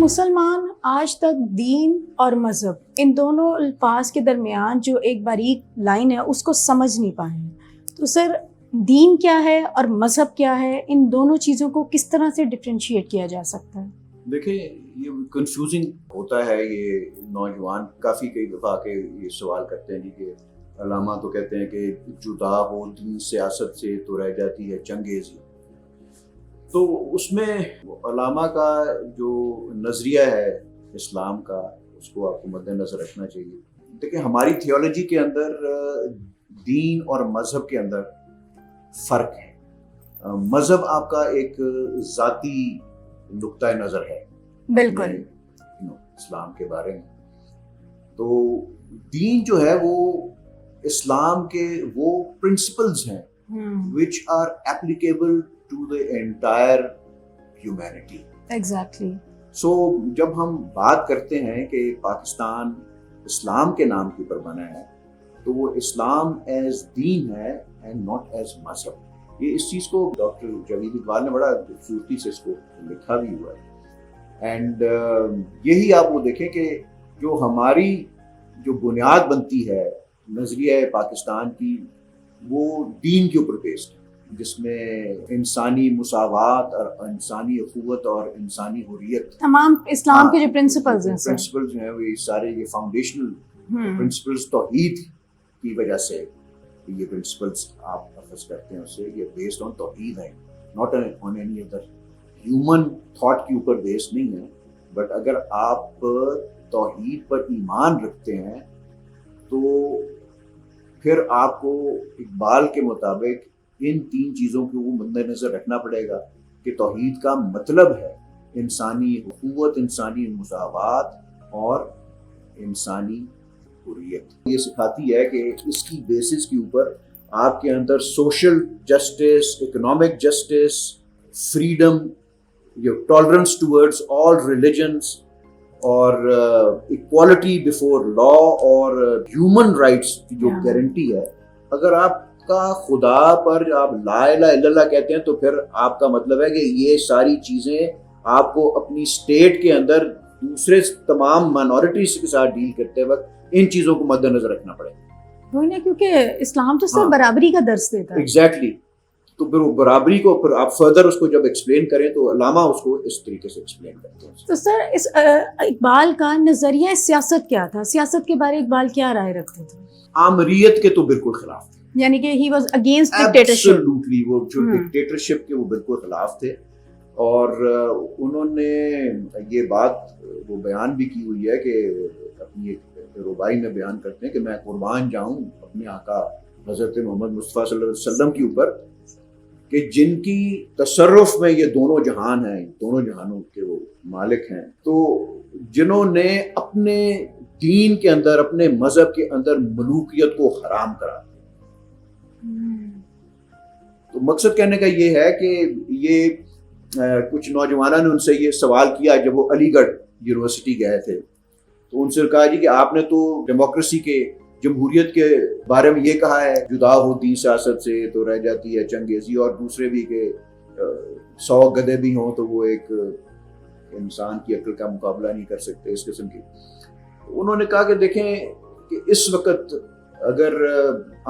مسلمان آج تک دین اور مذہب ان دونوں الفاظ کے درمیان جو ایک باریک لائن ہے اس کو سمجھ نہیں پائے ہیں. تو سر دین کیا ہے اور مذہب کیا ہے، ان دونوں چیزوں کو کس طرح سے ڈفرینشیٹ کیا جا سکتا ہے؟ دیکھیں یہ کنفیوزنگ ہوتا ہے. یہ نوجوان کافی کئی دفعہ کے یہ سوال کرتے ہیں کہ علامہ تو کہتے ہیں کہ جدا ہو دین سیاست سے تو رہ جاتی ہے چنگیزی. تو اس میں علامہ کا جو نظریہ ہے اسلام کا اس کو آپ کو مد نظر رکھنا چاہیے. دیکھیں ہماری تھیولوجی کے اندر دین اور مذہب کے اندر فرق ہے. مذہب آپ کا ایک ذاتی نقطۂ نظر ہے بالکل اسلام کے بارے میں. تو دین جو ہے وہ اسلام کے وہ پرنسپلز ہیں which are applicable to the entire humanity. Exactly. So جب ہم بات کرتے ہیں کہ پاکستان اسلام کے نام کے اوپر بنا ہے تو وہ اسلام ایز دین ہے and not as مذہب. یہ اس چیز کو ڈاکٹر جاوید اقبال نے بڑا خوبصورتی سے اس کو لکھا بھی ہوا ہے. اینڈ یہی آپ وہ دیکھیں کہ جو ہماری جو بنیاد بنتی ہے نظریہ پاکستان کی وہ دین کے اوپر بیسڈ ہے، جس میں انسانی مساوات اور انسانی اخوت اور انسانی حریت، تمام اسلام کے جو پرنسپلز ہیں پرنسپلز ہیں وہ سارے یہ فاؤنڈیشنل پرنسپلز توحید کی وجہ سے یہ پرنسپلز آپ اخذ کرتے ہیں اس سے یہ بیسڈ آن توحید ہے، not on any other human thought کے اوپر بیسڈ نہیں ہے. بٹ اگر آپ توحید پر ایمان رکھتے ہیں تو پھر آپ کو اقبال کے مطابق ان تین چیزوں کو مد نظر رکھنا پڑے گا کہ توحید کا مطلب ہے انسانی اخوت، انسانی مساوات اور انسانی حریت. یہ سکھاتی ہے کہ اس کی بیسس کے اوپر آپ کے اندر social justice, economic justice, freedom, tolerance towards all religions اور ایکوالٹی بیفور لا اور ہیومن رائٹس کی جو گارنٹی ہے. اگر آپ کا خدا پر آپ لا الہ الا اللہ کہتے ہیں تو پھر آپ کا مطلب ہے کہ یہ ساری چیزیں آپ کو اپنی اسٹیٹ کے اندر دوسرے تمام مائنورٹیز کے ساتھ ڈیل کرتے وقت ان چیزوں کو مد نظر رکھنا پڑے گا. وہی نا، کیونکہ اسلام تو صرف برابری کا درس دیتا ہے. ایگزیکٹلی. تو پھر وہ برابری کو پھر آپ فردر اس کو جب ایکسپلین کریں تو علامہ اس کو اس طریقے سے ایکسپلین کرتے ہیں. تو سر اس اقبال کا نظریہ سیاست کیا تھا؟ سیاست کے بارے اقبال کیا رائے رکھتے تھے؟ آمریت کے تو بالکل خلاف تھے، یعنی کہ he was against dictatorship. Absolutely وہ جو ڈکٹیٹرشپ کے وہ بالکل خلاف تھے. اور انہوں نے یہ بات وہ بیان بھی کی ہوئی ہے کہ اپنی ایک ربائی میں بیان کرتے ہیں کہ میں قربان جاؤں اپنے آقا حضرت محمد مصطفیٰ صلی اللہ علیہ وسلم کے اوپر کہ جن کی تصرف میں یہ دونوں جہان ہیں، دونوں جہانوں کے وہ مالک ہیں، تو جنہوں نے اپنے دین کے اندر، اپنے مذہب کے اندر ملوکیت کو حرام کرا. تو مقصد کہنے کا یہ ہے کہ یہ کچھ نوجوانوں نے ان سے یہ سوال کیا جب وہ علی گڑھ یونیورسٹی گئے تھے تو ان سے کہا جی کہ آپ نے تو ڈیموکریسی کے، جمہوریت کے بارے میں یہ کہا ہے جدا ہو دین سیاست سے تو رہ جاتی ہے چنگیزی، اور دوسرے بھی کہ 100 گدھے بھی ہوں تو وہ ایک انسان کی عقل کا مقابلہ نہیں کر سکتے، اس قسم کی. انہوں نے کہا کہ دیکھیں کہ اس وقت اگر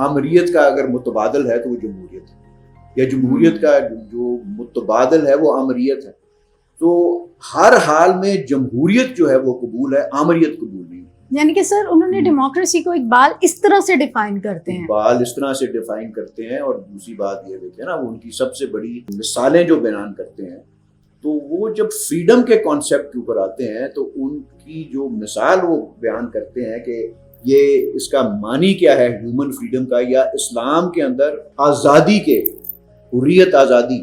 آمریت کا اگر متبادل ہے تو وہ جمہوریت ہے، یا جمہوریت کا جو متبادل ہے وہ آمریت ہے. تو ہر حال میں جمہوریت جو ہے وہ قبول ہے، آمریت قبول نہیں. یعنی کہ سر انہوں نے ڈیموکریسی کو اقبال اس طرح سے ڈیفائن کرتے ہیں، اقبال اس طرح سے ڈیفائن کرتے ہیں. اور دوسری بات یہ دیکھیں نا، ان کی سب سے بڑی مثالیں جو بیان کرتے ہیں تو وہ جب فریڈم کے کانسیپٹ کے اوپر آتے ہیں تو ان کی جو مثال وہ بیان کرتے ہیں کہ یہ اس کا معنی کیا ہے ہیومن فریڈم کا، یا اسلام کے اندر آزادی کے، حریت آزادی،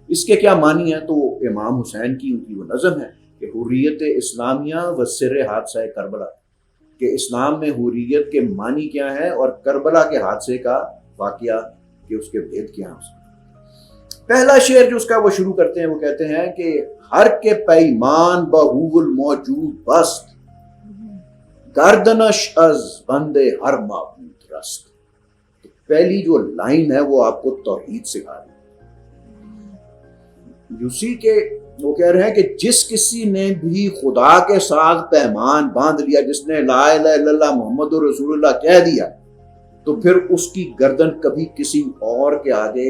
اس کے کیا معنی ہے. تو امام حسین کی ان کی وہ نظم ہے کہ حریت اسلامیہ و سر حادثہ کربلا، کہ اسلام میں حریت کے معنی کیا ہے اور کربلا کے حادثے کا واقعہ کہ اس کے بھید کیا ہیں. پہلا شعر جو اس کا وہ شروع کرتے ہیں وہ کہتے ہیں کہ ہر کے پیمان بہو الموجود بست، گردنش از بندے ہر معبود رست. پہلی جو لائن ہے وہ آپ کو توحید سکھا رہی ہے. یو سی کہ وہ کہہ رہے ہیں کہ جس کسی نے بھی خدا کے ساتھ پیمان باندھ لیا, جس نے لا الہ الا اللہ محمد رسول اللہ کہہ دیا, تو پھر اس کی گردن کبھی کسی اور کے آگے,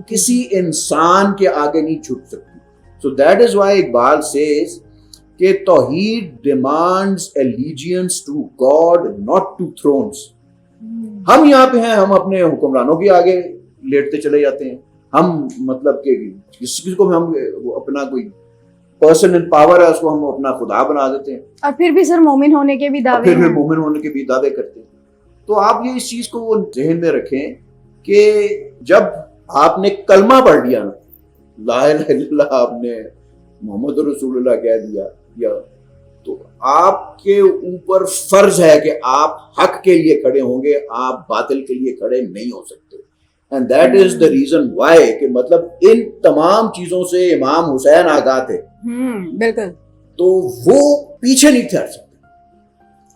کسی انسان کے آگے نہیں جھک سکتی. So that is why Iqbal says کہ توحید demands allegiance to God not to thrones. ہم یہاں پہ ہیں, ہم اپنے حکمرانوں کے آگے لیٹتے چلے جاتے ہیں, ہم مطلب کہ کسی کو ہم اپنا کوئی پرسن ان پاور ہے اس کو ہم اپنا خدا بنا دیتے ہیں, اور پھر بھی سر مومن ہونے کے بھی دعوے پھر مومن ہونے کے بھی دعوے کرتے ہیں. تو آپ یہ اس چیز کو وہ ذہن میں رکھیں کہ جب آپ نے کلمہ پڑھ لیا نا, لا الہ الا اللہ آپ نے محمد رسول اللہ کہہ دیا, یا تو آپ کے اوپر فرض ہے کہ آپ حق کے لیے کھڑے ہوں گے, آپ باطل کے لیے کھڑے نہیں ہو سکتے. And that is the reason why کہ مطلب ان تمام چیزوں سے امام حسین آگاہ تھے. بالکل. تو وہ پیچھے نہیں ٹھہر سکتے,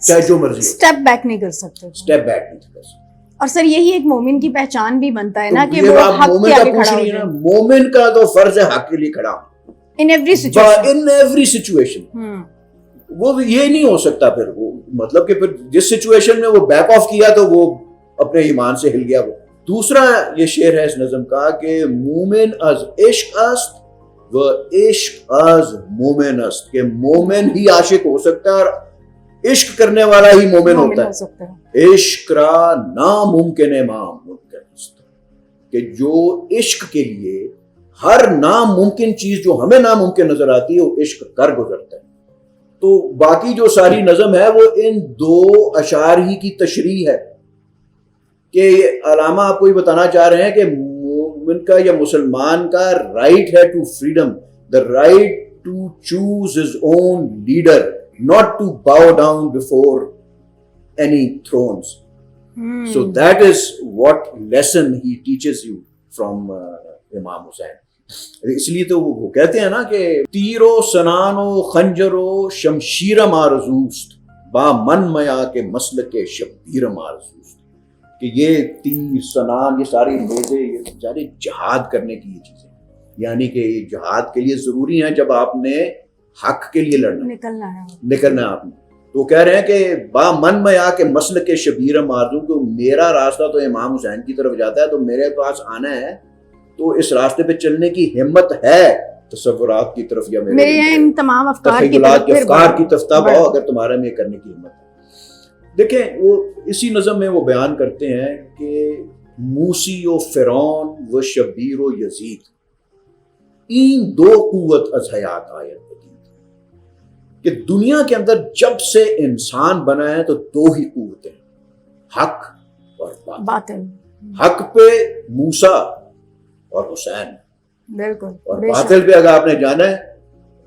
چاہے جو مرضی, اسٹیپ بیک نہیں کر سکتے, اسٹیپ بیک نہیں کر سکتے. اور سر یہی ایک مومن کی پہچان بھی بنتا ہے نا کہ وہ حق کے آگے کھڑا ہو جائے. مومن کا تو فرض ہے حق کے لیے کھڑا ہو in every situation. وہ یہ نہیں ہو سکتا پھر, وہ مطلب کہ پھر جس سچویشن میں وہ بیک آف کیا تو وہ اپنے ایمان سے ہل گیا. وہ دوسرا یہ شعر ہے اس نظم کا کہ مومن از عشق است و عشق از مومن است, کہ مومن ہی عاشق ہو سکتا ہے اور عشق کرنے والا ہی مومن ہوتا ہے. عشق را ناممکن امام ممکن است, کہ جو عشق کے لیے ہر ناممکن چیز جو ہمیں ناممکن نظر آتی ہے وہ عشق کر گزرتا ہے. تو باقی جو ساری نظم ہے وہ ان دو اشعار ہی کی تشریح ہے کہ علامہ آپ کو یہ بتانا چاہ رہے ہیں کہ مومن کا یا مسلمان کا رائٹ ہے to freedom, the right to choose his own leader, not to bow down before any thrones. So that is what lesson he teaches you from Imam Hussain. اس لیے تو وہ کہتے ہیں نا کہ تیر و سنان و خنجر و شمشیر مارزوست با من میا کے مسلک شبیر مارزوست, کہ یہ تیر سنان یہ ساری نیزے یہ سارے جہاد کرنے کی یہ چیزیں, یعنی کہ یہ جہاد کے لیے ضروری ہیں جب آپ نے حق کے لیے لڑنا نکلنا ہے آپ نے. تو کہہ رہے ہیں کہ با من میں آ کے مسلک کے شبیر مارزو, کہ میرا راستہ تو امام حسین کی طرف جاتا ہے, تو میرے پاس آنا ہے تو اس راستے پہ چلنے کی ہمت ہے تصورات کی طرف یا میرے ان تمام افکار کی طرف تب آؤ اگر تمہارے میں کرنے کی ہمت ہے. دیکھیں وہ اسی نظم میں وہ بیان کرتے ہیں کہ موسی و فرعون و شبیر و یزید این دو قوت از حیات آیت, کہ دنیا کے اندر جب سے انسان بنا ہے تو دو ہی قوتیں, حق اور باطل. حق پہ موسیٰ اور حسین, بالکل, اور باطل پہ اگر آپ نے جانا ہے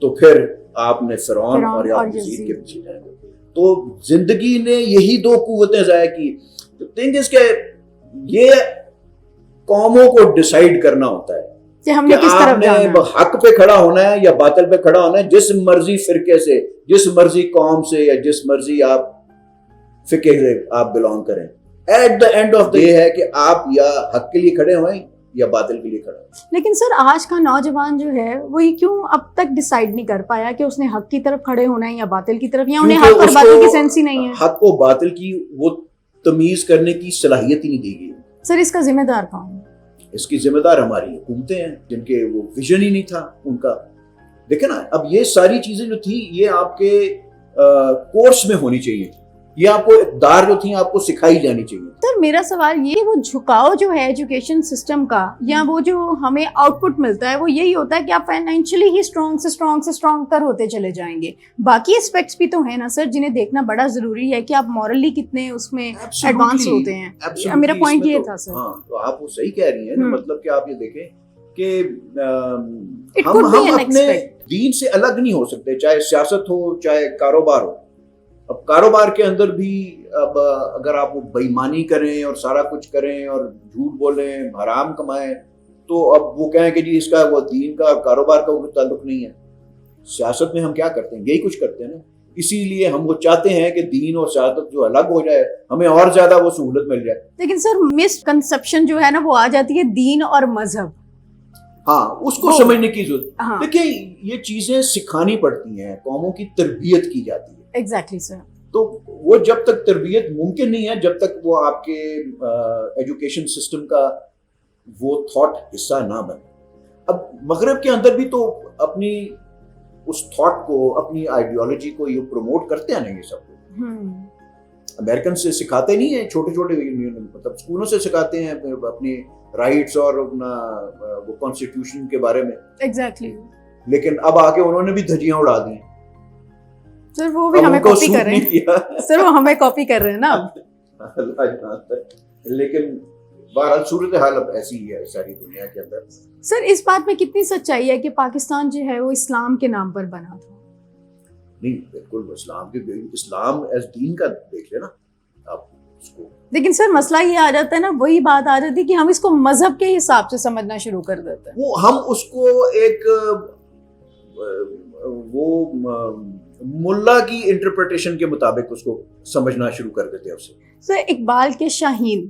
تو پھر آپ نے فرعون اور یزید کے پیچھے جانا ہے. تو زندگی نے یہی دو قوتیں ضائع کی. تو تھنک از کہ یہ قوموں کو ڈیسائیڈ کرنا ہوتا ہے کہ ہم نے کس طرف جانا ہے, حق پہ کھڑا ہونا ہے یا باطل پہ کھڑا ہونا ہے, جس مرضی فرقے سے, جس مرضی قوم سے, یا جس مرضی آپ فقہ سے آپ بلانگ کریں. At the end of day ہے کہ آپ یا حق کے لیے کھڑے ہوئیں یا باطل کے لیے کھڑے ہوئیں. لیکن سر آج کا نوجوان جو ہے وہ یہ کیوں اب تک ڈیسائیڈ نہیں کر پایا کہ اس نے حق کی طرف کھڑے ہونا ہے یا باطل کی طرف, یا انہیں حق اور باطل کی سینس ہی نہیں ہے, حق و باطل کی وہ تمیز کرنے کی صلاحیت ہی نہیں دی گئی. سر اس کا ذمہ دار کون ہے؟ اس کی ذمہ دار ہماری حکومتیں ہیں جن کے وہ ویژن ہی نہیں تھا ان کا. دیکھیں نا, اب یہ ساری چیزیں جو تھیں یہ آپ کے کورس میں ہونی چاہیے, یہ آپ کو اقدار جو تھیں آپ کو سکھائی جانی چاہیے. سر میرا سوال یہ, وہ جھکاؤ جو ہے ایجوکیشن سسٹم کا, یا وہ جو ہمیں آؤٹ پٹ ملتا ہے وہ یہی ہوتا ہے کہ آپ فائنینشلی ہی اسٹرانگ تر ہوتے چلے جائیں گے. باقی اسپیکٹس بھی تو ہیں نا سر جنہیں دیکھنا بڑا ضروری ہے کہ آپ مورلی کتنے اس میں ایڈوانس ہوتے ہیں. میرا پوائنٹ یہ تھا سر. ہاں تو آپ وہ صحیح کہہ رہی ہیں, مطلب کہ آپ یہ دیکھیں کہ ہم اپنے دین سے الگ نہیں ہو سکتے, چاہے سیاست ہو چاہے کاروبار ہو. اب کاروبار کے اندر بھی اب اگر آپ وہ بےایمانی کریں اور سارا کچھ کریں اور جھوٹ بولیں, حرام کمائیں, تو اب وہ کہیں کہ جی اس کا وہ دین کا کاروبار کا کوئی تعلق نہیں ہے. سیاست میں ہم کیا کرتے ہیں, یہی کچھ کرتے ہیں نا. اسی لیے ہم وہ چاہتے ہیں کہ دین اور سیاست جو الگ ہو جائے, ہمیں اور زیادہ وہ سہولت مل جائے. لیکن سر مس کنسپشن جو ہے نا وہ آ جاتی ہے دین اور مذہب. ہاں اس کو سمجھنے کی ضرورت. ہاں دیکھیں یہ چیزیں سکھانی پڑتی ہیں, قوموں کی تربیت کی جاتی ہے. ایگزیکٹلی سر. تو وہ جب تک تربیت ممکن نہیں ہے جب تک وہ آپ کے ایجوکیشن سسٹم کا وہ تھاٹ حصہ نہ بنے. اب مغرب کے اندر بھی تو اپنی اس تھاٹ کو, اپنی آئیڈیالوجی کو یہ پروموٹ کرتے ہیں نا یہ سب لوگ. امریکن سے سکھاتے نہیں ہیں, چھوٹے چھوٹے مطلب اسکولوں سے سکھاتے ہیں اپنی رائٹس اور اپنا وہ کانسٹیٹیوشن کے بارے میں. ایگزیکٹلی. لیکن اب آگے انہوں نے بھی دھجیاں اڑا دی ہیں. سر وہ بھی ہمیں کاپی کر رہے ہیں. سر وہ ہمیں کاپی کر رہے ہیں نا. لیکن بہرحال صورتحال اب ایسی ہی ہے ساری دنیا کے اندر. سر اس بات میں کتنی سچائی ہے کہ پاکستان جو ہے وہ اسلام کے نام پر بنا تھا؟ نہیں بالکل اسلام ایز دین کا دیکھ لیں نا آپ اس کو. لیکن سر مسئلہ یہ آ جاتا ہے نا, وہی بات آ جاتی ہے کہ ہم اس کو مذہب کے حساب سے سمجھنا شروع کر دیتے ہیں. وہ ہم اس کو ایک وہ ملا کی انٹرپریٹیشن کے مطابق اس کو سمجھنا شروع کر دیتے ہیں اسے. سر اقبال کے شاہین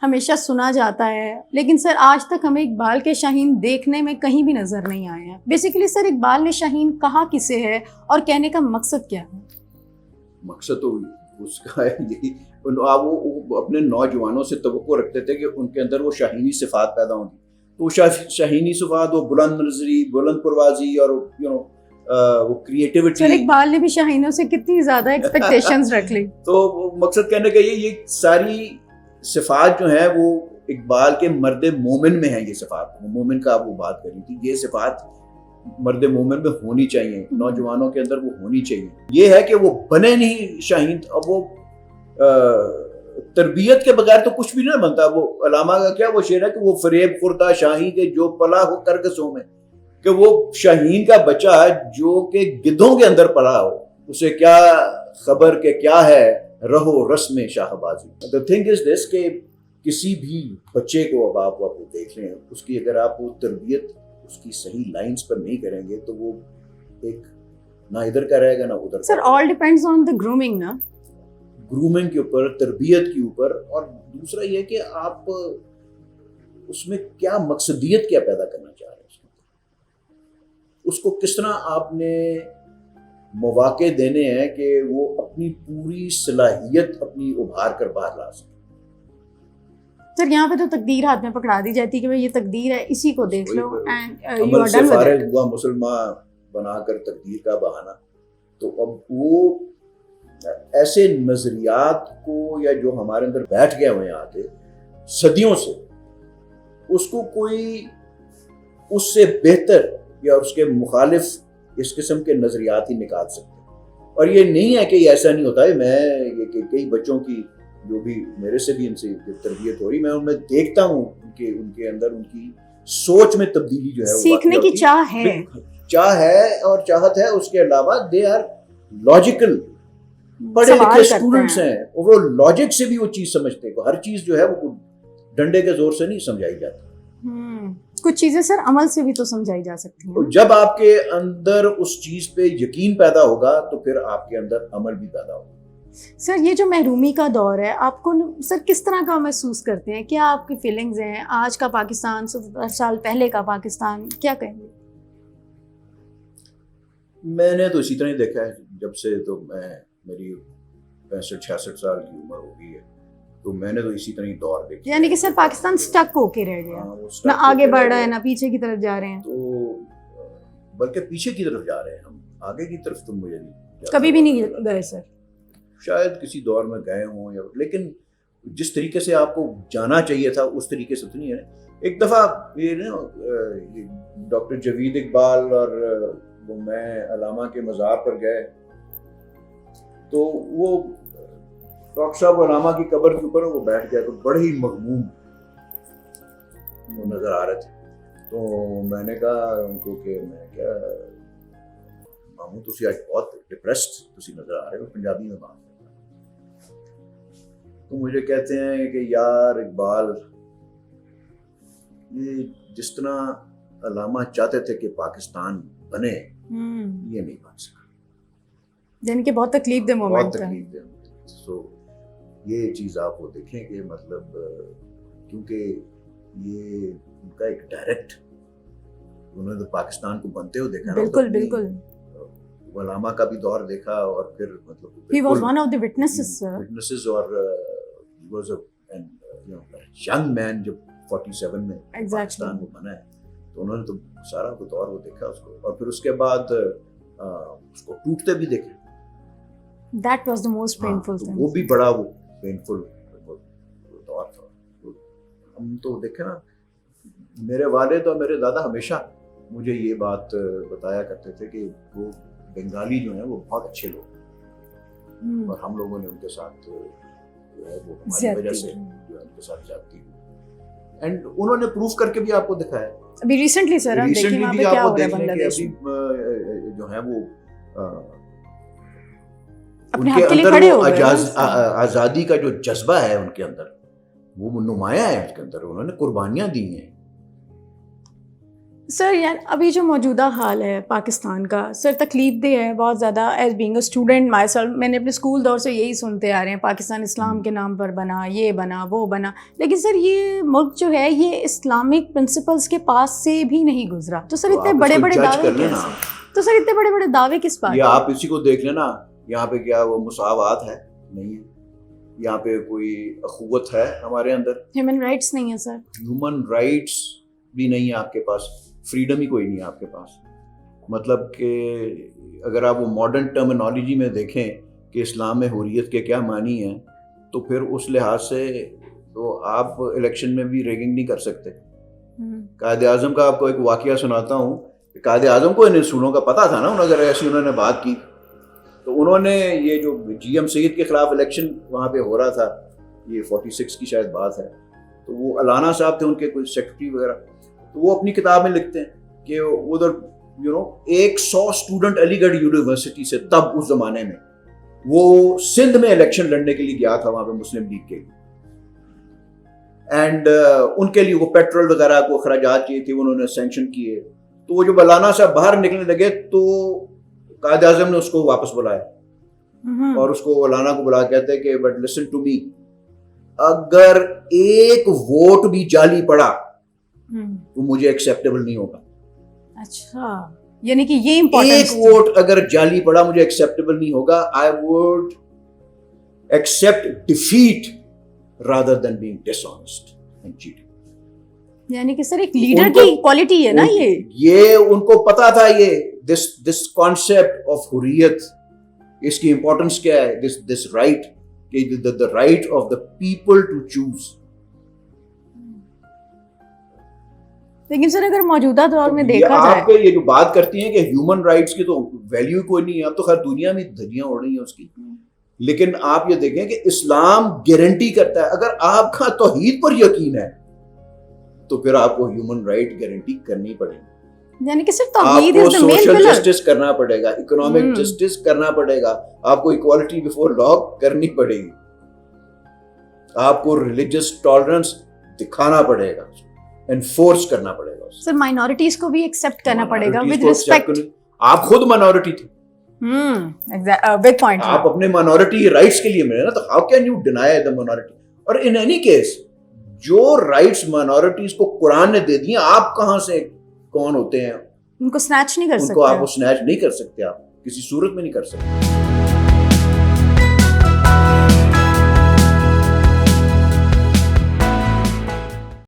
ہمیشہ سنا جاتا ہے, لیکن سر آج تک ہمیں اقبال کے شاہین دیکھنے میں کہیں بھی نظر نہیں آئے ہیں. بیسیکلی سر اقبال نے شاہین کہا کسے ہے اور کہنے کا مقصد کیا ہے؟ مقصد تو اس کا ہے یہی, وہ اپنے نوجوانوں سے توقع رکھتے تھے کہ ان کے اندر وہ شاہینی صفات پیدا ہوں. تو وہ شاہینی صفات, وہ بلند نظری, بلند پروازی اور وہ کریٹیوٹی. سر اقبال نے بھی شاہینوں سے کتنی زیادہ ایکسپیکٹیشنز رکھ لی. تو مقصد کہنے کا یہ ساری صفات جو ہیں وہ اقبال کے مرد مومن میں ہیں. یہ صفات مومن کا آپ وہ بات کر رہی تھی, یہ صفات مرد مومن میں ہونی چاہیے, نوجوانوں کے اندر وہ ہونی چاہیے. یہ ہے کہ وہ بنے نہیں شاہین. اب وہ تربیت کے بغیر تو کچھ بھی نہیں بنتا. وہ علامہ کا کیا وہ شعر ہے کہ وہ فریب خوردہ شاہین کے جو پلا ہو کرگسوں میں, کہ وہ شاہین کا بچہ جو کہ گدھوں کے اندر پلا ہو, اسے کیا خبر کہ کیا ہے رہو رسم شاہ بازی. The thing is this کہ کسی بھی بچے کو اب آپ دیکھ لیں, اس کی اگر آپ وہ تربیت اس کی صحیح لائنز پر نہیں کریں گے تو وہ ایک نہ ادھر کا رہے گا نہ ادھر. سر all depends on the grooming نا, گرومنگ کے اوپر, تربیت کے اوپر. اور دوسرا یہ کہ آپ اس میں کیا مقصدیت کیا پیدا کرنا چاہ رہے ہیں, اس کو کس طرح آپ نے مواقع دینے ہیں کہ وہ اپنی پوری صلاحیت اپنی ابھار کر باہر لا سکے. سر یہاں پہ تو تقدیر ہاتھ میں پکڑا دی جاتی ہے کہ یہ تقدیر ہے, اسی کو دیکھ لو اینڈ یو عمل آر سے ڈن ود فارغ اٹ. ہوا مسلمان بنا کر تقدیر کا بہانہ. تو اب وہ ایسے نظریات کو یا جو ہمارے اندر بیٹھ گئے ہوئے ہیں آتے صدیوں سے, اس کو کوئی اس سے بہتر یا اس کے مخالف اس قسم کے نظریات ہی نکال سکتے. اور یہ نہیں ہے کہ یہ ایسا نہیں ہوتا ہے. میں یہ کئی بچوں کی جو بھی میرے سے بھی ان سے تربیت ہو رہی, میں ان میں دیکھتا ہوں کہ ان کے اندر ان کی سوچ میں تبدیلی جو ہے سیکھنے کی چاہ ہے اور چاہت ہے. اس کے علاوہ دے آر لاجیکل, پڑھے لکھے اسٹوڈنٹس ہیں, اور وہ لاجک سے بھی وہ چیز سمجھتے ہیں. ہر چیز جو ہے وہ ڈنڈے کے زور سے نہیں سمجھائی جاتی. کچھ چیزیں سر عمل سے بھی تو سمجھائی جا سکتی ہیں. جب آپ کے اندر اس چیز پہ یقین پیدا ہوگا تو پھر آپ کے اندر عمل بھی پیدا ہوگا. سر یہ جو محرومی کا دور ہے, آپ کو سر کس طرح کا محسوس کرتے ہیں؟ کیا آپ کی فیلنگز ہیں آج کا پاکستان 70 سال پہلے کا پاکستان, کیا کہیں گے؟ میں نے تو اسی طرح ہی دیکھا ہے. جب سے تو میری 65-66 سال کی عمر ہو گئی ہے, تو میں نے تو اسی طرح ہی دور دیکھا. یعنی کہ سر پاکستان سٹک ہو کے رہ گیا, نہ آگے بڑھ رہا ہے نہ پیچھے کی طرف جا رہے ہیں. تو بلکہ پیچھے کی طرف جا رہے ہیں ہم, آگے کی طرف تو مجھے نہیں, کبھی بھی نہیں گئے سر. شاید کسی دور میں گئے ہوں یا, لیکن جس طریقے سے آپ کو جانا چاہیے تھا اس طریقے سے تو نہیں ہے. ایک دفعہ یہ ڈاکٹر جاوید اقبال اور وہ میں علامہ کے مزار پر گئے, تو وہ ڈاکٹر صاحب علامہ کی قبر کے اوپر وہ بیٹھ گئے, تو بڑے ہی مغموم وہ نظر آ رہے تھے. تو میں نے کہا ان کو کہ میں کیا ماموں تسی آج بہت ڈپریسڈ تسی نظر آ رہے ہو, پنجابی میں بات. تو مجھے کہتے ہیں کہ یار اقبال, یہ جس طرح علامہ چاہتے تھے کہ پاکستان بنے, یہ نہیں بن سکا. یعنی کہ بہت تکلیف دہ مومنٹ تھا. سو یہ چیز آپ وہ دیکھیں کہ مطلب کیونکہ یہ ان کا ایک ڈائریکٹ انہوں نے تو پاکستان کو بنتے ہوئے دیکھا. بالکل بالکل. علامہ کا بھی دور دیکھا اور پھر مطلب he was one of the witnesses sir. witnesses اور he was a young man جب 47 میں پاکستان کو بنا ہے تو انہوں نے تو سارا وہ دور وہ دیکھا اس کو, اور پھر اس کے بعد اس کو ٹوٹتے بھی دیکھا. That was the most painful thing. وہ بھی بڑا وہ پینفل دور تھا. ہم تو دیکھیں نا, میرے والد اور میرے دادا ہمیشہ مجھے یہ بات بتایا کرتے تھے کہ وہ بنگالی جو ہیں وہ بہت اچھے لوگ ہیں, اور ہم لوگوں نے ان کے ساتھ جو ہے وہ ہماری وجہ سے جو ہے ان کے ساتھ زیادتی ہوئی. اینڈ انہوں نے پروف کر کے بھی آپ کو دکھایا. ابھی ریسنٹلی سر آپ دیکھیں وہاں پہ کیا ہو رہا ہے بنگلہ دیش میں, جو ہے وہ اپنے حق کے لیے کھڑے ہو گئے. آزادی کا جو جذبہ ہے ان کے اندر وہ نمایاں ہے اس کے اندر, انہوں نے قربانیاں دی ہیں. سر یار ابھی جو موجودہ حال ہے پاکستان کا سر تکلیف دہ ہے بہت زیادہ. As being a student my self میں نے اپنے اسکول دور سے یہی سنتے آ رہے ہیں پاکستان اسلام کے نام پر بنا, یہ بنا وہ بنا, لیکن سر یہ ملک جو ہے یہ اسلامک پرنسپلس کے پاس سے بھی نہیں گزرا. تو سر اتنے بڑے بڑے دعوے کیسے, تو سر اتنے بڑے بڑے دعوے کس بات؟ یہ آپ اسی کو دیکھ لینا, یہاں پہ کیا وہ مساوات ہے؟ نہیں ہے. یہاں پہ کوئی اخوت ہے ہمارے اندر؟ ہیومن رائٹس نہیں ہے سر. ہیومن رائٹس بھی نہیں ہے آپ کے پاس, فریڈم ہی کوئی نہیں ہے آپ کے پاس. مطلب کہ اگر آپ وہ ماڈرن ٹرمینالوجی میں دیکھیں کہ اسلام میں حریت کے کیا معنی ہیں, تو پھر اس لحاظ سے تو آپ الیکشن میں بھی ریگنگ نہیں کر سکتے. قائد اعظم کا آپ کو ایک واقعہ سناتا ہوں. قائد اعظم کو ان اصولوں کا پتہ تھا نا, اگر ایسی انہوں نے بات کی تو انہوں نے یہ جو جی ایم سید کے خلاف الیکشن وہاں پہ ہو رہا تھا, یہ 46 کی شاید بات ہے, تو وہ الانا صاحب تھے ان کے کوئی سیکرٹری وغیرہ, تو وہ اپنی کتاب میں لکھتے ہیں کہ ادھر 100 اسٹوڈنٹ علی گڑھ یونیورسٹی سے تب اس زمانے میں وہ سندھ میں الیکشن لڑنے کے لیے گیا تھا وہاں پہ مسلم لیگ کے لیے, اینڈ ان کے لیے وہ پیٹرول وغیرہ کو اخراجات چاہیے تھے, انہوں نے سینکشن کیے. تو وہ جو الانا صاحب باہر نکلنے لگے تو قائد اعظم نے اس کو واپس بلایا, اور اس کو الانا کو بلا کہتے ہیں کہ بٹ لسن ٹو می, اگر ایک ووٹ بھی جعلی پڑا تو مجھے ایکسیپٹیبل نہیں ہوگا. اچھا, یعنی کہ یہ امپورٹنٹ, ایک ووٹ اگر جعلی پڑا مجھے ایکسیپٹیبل نہیں ہوگا. I would accept defeat rather than being dishonest and cheating. یعنی کہ سر ایک لیڈر کی کوالٹی ہے نا یہ ان کو پتا تھا. یہ دس کانسیپٹ آف حریت, اس کی امپورٹنس کیا ہے, this right, the right of the people to choose. لیکن سر اگر موجودہ دور میں دیکھا جائے, آپ کے یہ جو بات کرتی ہیں کہ ہیومن رائٹس کی تو ویلیو کوئی نہیں ہے, اب تو خیر دنیا میں دھجیاں اڑ رہی ہیں اس کی, لیکن آپ یہ دیکھیں کہ اسلام گارنٹی کرتا ہے اگر آپ کا توحید پر یقین ہے تو پھر آپ کو ہیومن رائٹ گارنٹی کرنی پڑے گی. یعنی کہ صرف توحید آپ کو سوشل جسٹس کرنا پڑے گا, اکنامک جسٹس کرنا پڑے گا, آپ کو ایکوالٹی بیفور لا کرنی پڑے گی, آپ کو ریلیجس ٹالرنس دکھانا پڑے گا, انفورس کرنا پڑے گا. سر مائنورٹیز کو بھی ایکسیپٹ کرنا پڑے گا ود ریسپیکٹ. آپ خود مائنورٹی تھے, بگ پوائنٹ, آپ اپنے مائنورٹی رائٹس کے لیے ملے نا, تو how can you deny the minority. اور ان اینی کیس جو رائٹس مائنورٹیز کو قرآن نے دے دی ہیں, آپ کہاں سے کون ہوتے ہیں ان کو سنیچ نہیں کر سکتے, ان کو آپ کو سنیچ نہیں کر سکتے, آپ کسی صورت میں نہیں کر سکتے.